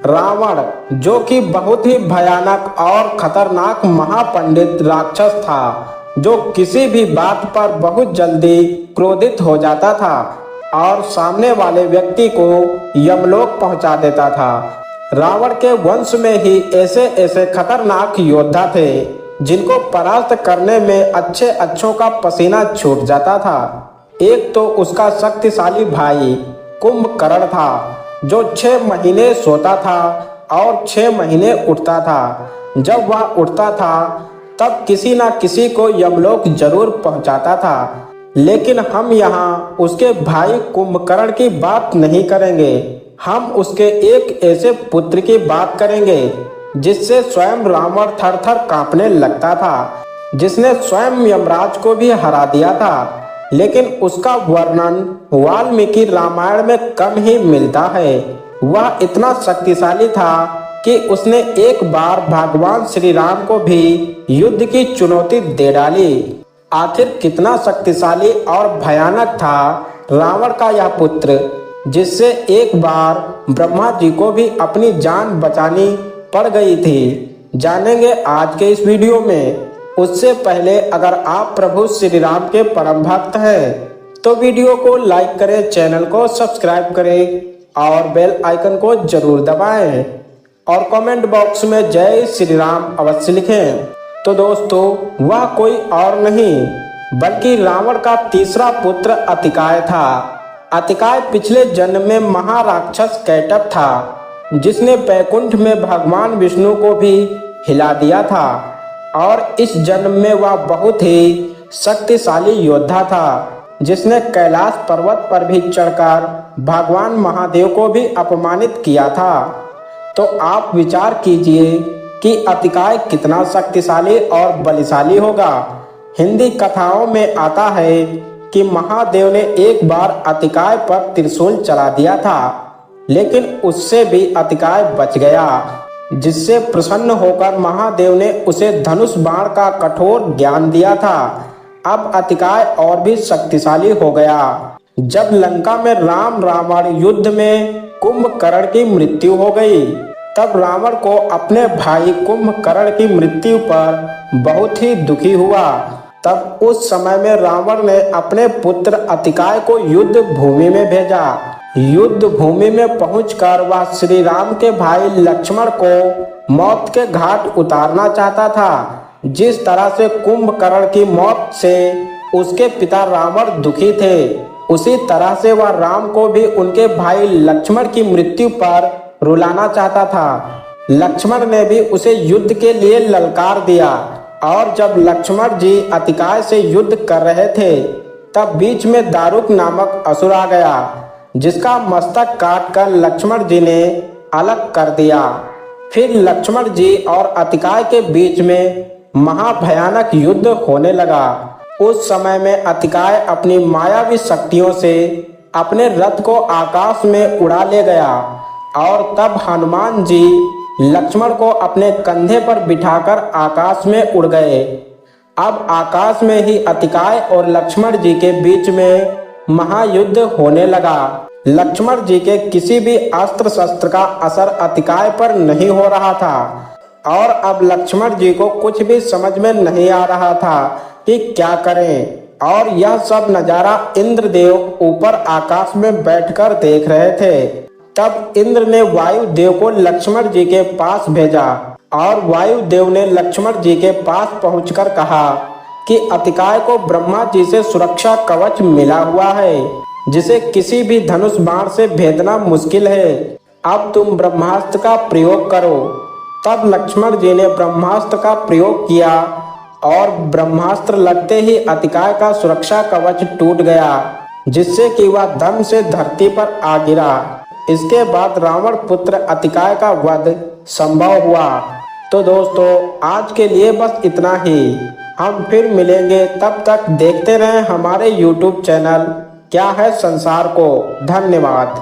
रावण, जो कि बहुत ही भयानक और खतरनाक महापंडित राक्षस था, जो किसी भी बात पर बहुत जल्दी क्रोधित हो जाता था और सामने वाले व्यक्ति को यमलोक पहुंचा देता था। रावण के वंश में ही ऐसे ऐसे खतरनाक योद्धा थे जिनको परास्त करने में अच्छे अच्छों का पसीना छूट जाता था। एक तो उसका शक्तिशाली भाई कुंभकर्ण था, जो 6 महीने सोता था और 6 महीने उठता था। जब वह उठता था तब किसी न किसी को यमलोक जरूर पहुंचाता था। लेकिन हम यहाँ उसके भाई कुंभकर्ण की बात नहीं करेंगे, हम उसके एक ऐसे पुत्र की बात करेंगे जिससे स्वयं रावण थर थर कांपने लगता था, जिसने स्वयं यमराज को भी हरा दिया था। लेकिन उसका वर्णन वाल्मीकि रामायण में कम ही मिलता है। वह इतना शक्तिशाली था कि उसने एक बार भगवान श्री राम को भी युद्ध की चुनौती दे डाली। आखिर कितना शक्तिशाली और भयानक था रावण का यह पुत्र, जिससे एक बार ब्रह्मा जी को भी अपनी जान बचानी पड़ गई थी। जानेंगे आज के इस वीडियो में। उससे पहले अगर आप प्रभु श्री राम के परम भक्त हैं तो वीडियो को लाइक करें, चैनल को सब्सक्राइब करें और बेल आइकन को जरूर दबाएं और कमेंट बॉक्स में जय श्री राम अवश्य लिखें। तो दोस्तों, वह कोई और नहीं बल्कि रावण का तीसरा पुत्र अतिकाय था। अतिकाय पिछले जन्म में महाराक्षस कैटभ था, जिसने बैकुंठ में भगवान विष्णु को भी हिला दिया था और इस जन्म में वह बहुत ही शक्तिशाली योद्धा था, जिसने कैलाश पर्वत पर भी चढ़कर भगवान महादेव को भी अपमानित किया था। तो आप विचार कीजिए कि अतिकाय कितना शक्तिशाली और बलशाली होगा। हिंदी कथाओं में आता है कि महादेव ने एक बार अतिकाय पर त्रिशूल चला दिया था, लेकिन उससे भी अतिकाय बच गया, जिससे प्रसन्न होकर महादेव ने उसे धनुष बाण का कठोर ज्ञान दिया था। अब अतिकाय और भी शक्तिशाली हो गया। जब लंका में राम रावण युद्ध में कुंभकर्ण की मृत्यु हो गई, तब रावण को अपने भाई कुंभकर्ण की मृत्यु पर बहुत ही दुखी हुआ। तब उस समय में रावण ने अपने पुत्र अतिकाय को युद्ध भूमि में भेजा। युद्ध भूमि में पहुंचकर वह श्री राम के भाई लक्ष्मण को मौत के घाट उतारना चाहता था। जिस तरह से कुंभकर्ण की मौत से उसके पिता रावण दुखी थे, उसी तरह से वह राम को भी उनके भाई लक्ष्मण की मृत्यु पर रुलाना चाहता था। लक्ष्मण ने भी उसे युद्ध के लिए ललकार दिया और जब लक्ष्मण जी अतिकाय से युद्ध कर रहे थे, तब बीच में दारुक नामक असुर आ गया, जिसका मस्तक काटकर लक्ष्मण जी ने अलग कर दिया। फिर लक्ष्मण जी और अतिकाय के बीच में महाभयानक युद्ध होने लगा। उस समय में अतिकाय अपनी मायावी शक्तियों से अपने रथ को आकाश में उड़ा ले गया और तब हनुमान जी लक्ष्मण को अपने कंधे पर बिठाकर आकाश में उड़ गए। अब आकाश में ही अतिकाय और लक्ष्मण जी के बीच में महायुद्ध होने लगा। लक्ष्मण जी के किसी भी अस्त्र शस्त्र का असर अतिकाय पर नहीं हो रहा था और अब लक्ष्मण जी को कुछ भी समझ में नहीं आ रहा था कि क्या करें। और यह सब नजारा इंद्रदेव ऊपर आकाश में बैठकर देख रहे थे। तब इंद्र ने वायुदेव को लक्ष्मण जी के पास भेजा और वायुदेव ने लक्ष्मण जी के पास पहुंचकर कहा कि अतिकाय को ब्रह्मा जी से सुरक्षा कवच मिला हुआ है, जिसे किसी भी धनुष बाण से भेदना मुश्किल है। अब तुम ब्रह्मास्त्र का प्रयोग करो। तब लक्ष्मण जी ने ब्रह्मास्त्र का प्रयोग किया और ब्रह्मास्त्र लगते ही अतिकाय का सुरक्षा कवच टूट गया, जिससे कि वह दम से धरती पर आ गिरा। इसके बाद रावण पुत्र अतिकाय का वध संभव हुआ। तो दोस्तों, आज के लिए बस इतना ही। हम फिर मिलेंगे, तब तक देखते रहें हमारे YouTube चैनल क्या है संसार को। धन्यवाद।